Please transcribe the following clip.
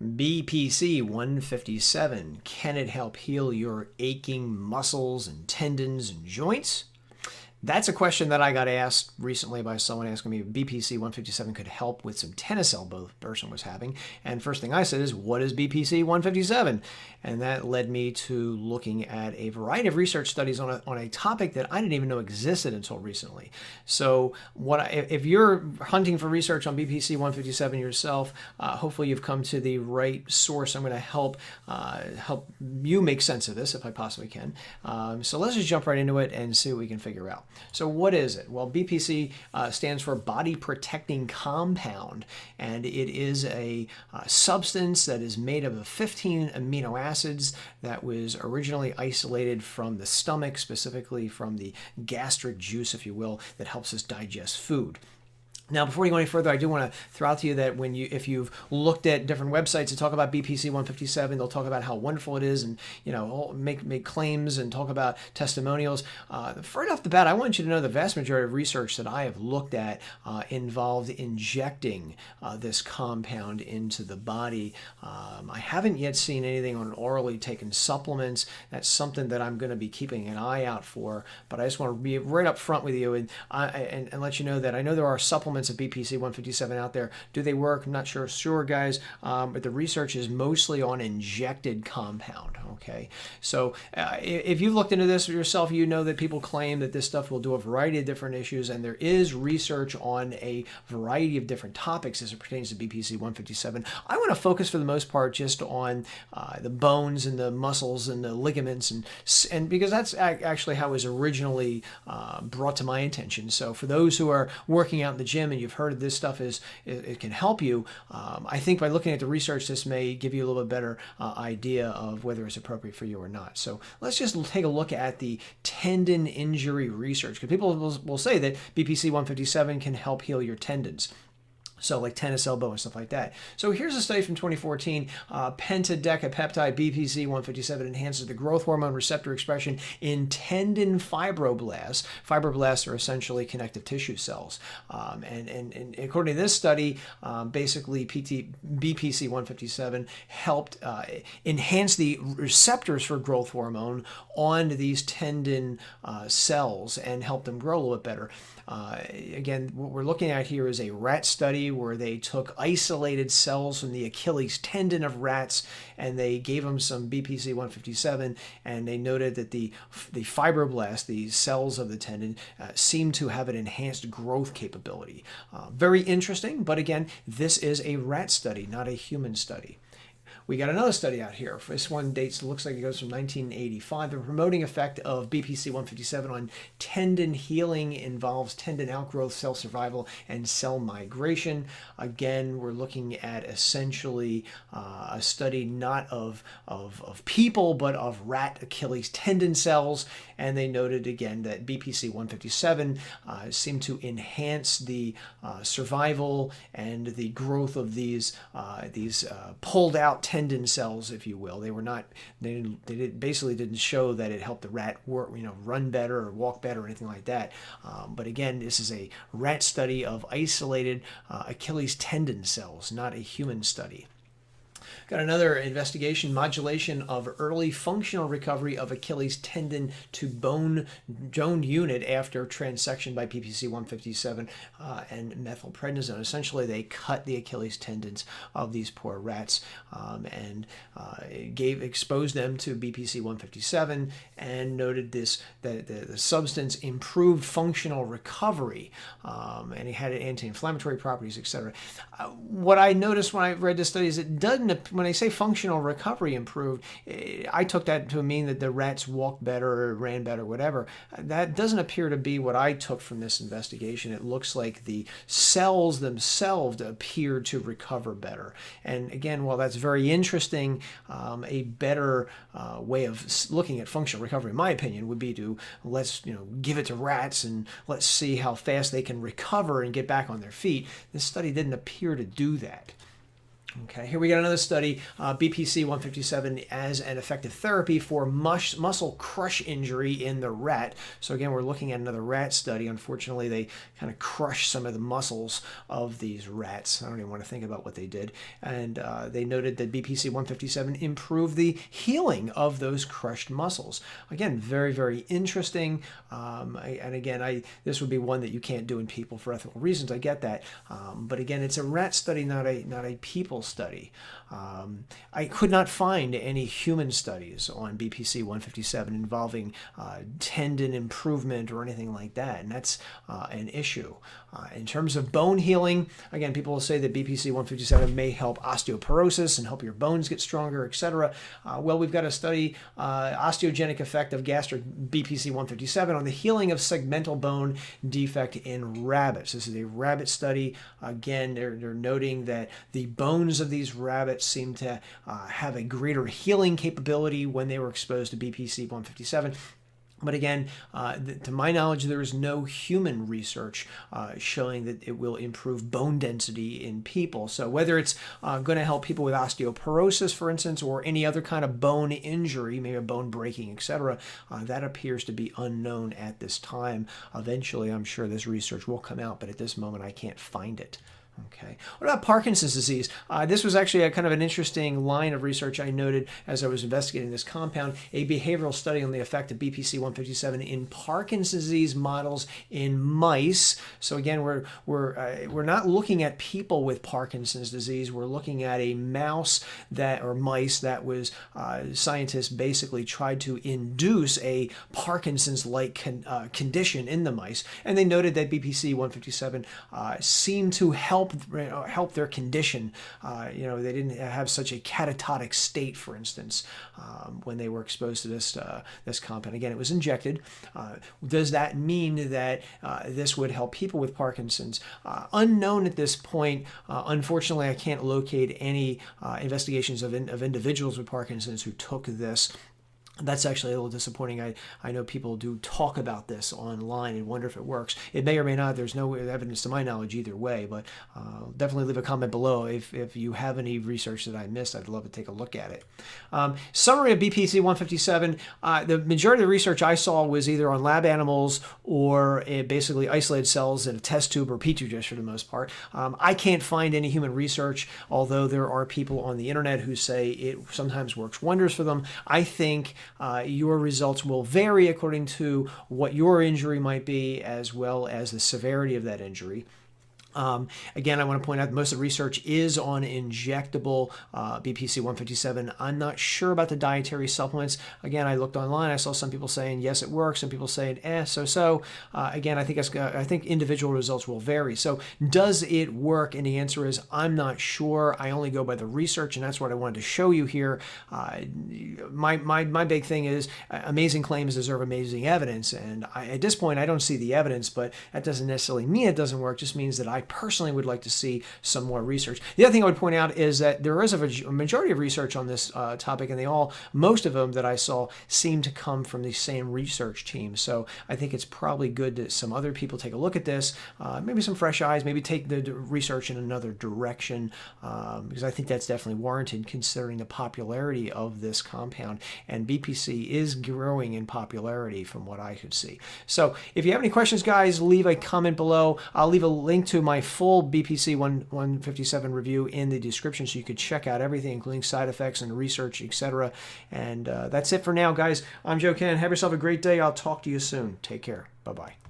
BPC 157, can it help heal your aching muscles and tendons and joints? That's a question that I got asked recently by someone asking me if BPC 157 could help with some tennis elbow the person was having. And first thing I said is, what is BPC 157? And that led me to looking at a variety of research studies on a topic that I didn't even know existed until recently. So if you're hunting for research on BPC 157 yourself, hopefully you've come to the right source. I'm going to help you make sense of this if I possibly can. So let's just jump right into it and see what we can figure out. So what is it? Well, BPC stands for body protecting compound, and it is a substance that is made up of 15 amino acids that was originally isolated from the stomach, specifically from the gastric juice, if you will, that helps us digest food. Now, before you go any further, I do want to throw out to you that if you've looked at different websites that talk about BPC 157, they'll talk about how wonderful it is and make claims and talk about testimonials. Right off the bat, I want you to know the vast majority of research that I have looked at involved injecting this compound into the body. I haven't yet seen anything on orally taken supplements. That's something that I'm going to be keeping an eye out for. But I just want to be right up front with you and let you know that I know there are supplements of BPC 157 out there. Do they work? I'm not sure, guys. But the research is mostly on injected compound. Okay, so if you've looked into this yourself, you know that people claim that this stuff will do a variety of different issues, and there is research on a variety of different topics as it pertains to BPC 157. I want to focus for the most part just on the bones and the muscles and the ligaments, and because that's actually how it was originally brought to my attention. So for those who are working out in the gym and you've heard this stuff it can help you, I think by looking at the research, this may give you a little bit better idea of whether it's appropriate for you or not. So let's just take a look at the tendon injury research, because people will say that BPC 157 can help heal your tendons. So like tennis elbow and stuff like that. So here's a study from 2014. Pentadecapeptide BPC 157 enhances the growth hormone receptor expression in tendon fibroblasts. Fibroblasts are essentially connective tissue cells. And according to this study, basically BPC 157 helped enhance the receptors for growth hormone on these tendon cells and help them grow a little bit better. Again, what we're looking at here is a rat study where they took isolated cells from the Achilles tendon of rats and they gave them some BPC 157, and they noted that the fibroblasts, the cells of the tendon, seemed to have an enhanced growth capability. Very interesting, but again, this is a rat study, not a human study. We got another study out here. This one looks like it goes from 1985. The promoting effect of BPC 157 on tendon healing involves tendon outgrowth, cell survival, and cell migration. Again, we're looking at essentially a study not of people, but of rat Achilles tendon cells. And they noted again that BPC 157 seemed to enhance the survival and the growth of these pulled out tendon cells, if you will. They basically didn't show that it helped the rat run better or walk better or anything like that. But again, this is a rat study of isolated Achilles tendon cells, not a human study. Got another investigation, modulation of early functional recovery of Achilles tendon to bone unit after transection by BPC 157 and methylprednisone. Essentially, they cut the Achilles tendons of these poor rats and exposed them to BPC 157 and noted that the substance improved functional recovery and it had anti-inflammatory properties, etc. What I noticed when I read this study is it doesn't. When they say functional recovery improved, I took that to mean that the rats walked better or ran better, whatever. That doesn't appear to be what I took from this investigation. It looks like the cells themselves appeared to recover better. And again, while that's very interesting, a better way of looking at functional recovery, in my opinion, would be to let's give it to rats and let's see how fast they can recover and get back on their feet. This study didn't appear to do that. Okay, here we got another study, BPC 157 as an effective therapy for muscle crush injury in the rat. So again, we're looking at another rat study. Unfortunately, they kind of crushed some of the muscles of these rats. I don't even want to think about what they did. And they noted that BPC 157 improved the healing of those crushed muscles. Again, very, very interesting. And again, this would be one that you can't do in people for ethical reasons. I get that. But again, it's a rat study, not a people study. I could not find any human studies on BPC 157 involving tendon improvement or anything like that, and that's an issue. In terms of bone healing, again, people will say that BPC 157 may help osteoporosis and help your bones get stronger, etc. Well, we've got a study, osteogenic effect of gastric BPC 157 on the healing of segmental bone defect in rabbits. This is a rabbit study. Again, they're noting that the bones of these rabbits seem to have a greater healing capability when they were exposed to BPC 157. But again, to my knowledge, there is no human research showing that it will improve bone density in people. So whether it's going to help people with osteoporosis, for instance, or any other kind of bone injury, maybe a bone breaking, etc., that appears to be unknown at this time. Eventually, I'm sure this research will come out, but at this moment, I can't find it. Okay. What about Parkinson's disease? This was actually a kind of an interesting line of research I noted as I was investigating this compound, a behavioral study on the effect of BPC 157 in Parkinson's disease models in mice. So again, we're not looking at people with Parkinson's disease. We're looking at a mouse or mice that was scientists basically tried to induce a Parkinson's-like condition in the mice, and they noted that BPC 157 seemed to help their condition. They didn't have such a catatotic state, for instance, when they were exposed to this compound. Again, it was injected. Does that mean that this would help people with Parkinson's? Unknown at this point. Unfortunately, I can't locate any investigations of individuals with Parkinson's who took this. That's actually a little disappointing. I know people do talk about this online and wonder if it works. It may or may not. There's no evidence to my knowledge either way, but definitely leave a comment below if you have any research that I missed. I'd love to take a look at it. Summary of BPC 157. The majority of the research I saw was either on lab animals or basically isolated cells in a test tube or petri dish for the most part. I can't find any human research, although there are people on the internet who say it sometimes works wonders for them. I think your results will vary according to what your injury might be, as well as the severity of that injury. Again, I want to point out that most of the research is on injectable BPC 157. I'm not sure about the dietary supplements. Again, I looked online. I saw some people saying, yes, it works. Some people saying, so. Again, I think individual results will vary. So does it work? And the answer is, I'm not sure. I only go by the research, and that's what I wanted to show you here. My big thing is amazing claims deserve amazing evidence. And at this point, I don't see the evidence, but that doesn't necessarily mean it doesn't work. It just means that I personally would like to see some more research. The other thing I would point out is that there is a majority of research on this topic, and most of them that I saw seem to come from the same research team. So I think it's probably good that some other people take a look at this, maybe some fresh eyes, maybe take the research in another direction, because I think that's definitely warranted considering the popularity of this compound. And BPC is growing in popularity from what I could see. So if you have any questions, guys, leave a comment below. I'll leave a link to my full BPC 157 review in the description so you could check out everything, including side effects and research, etc. And that's it for now, guys. I'm Joe Ken. Have yourself a great day. I'll talk to you soon. Take care. Bye-bye.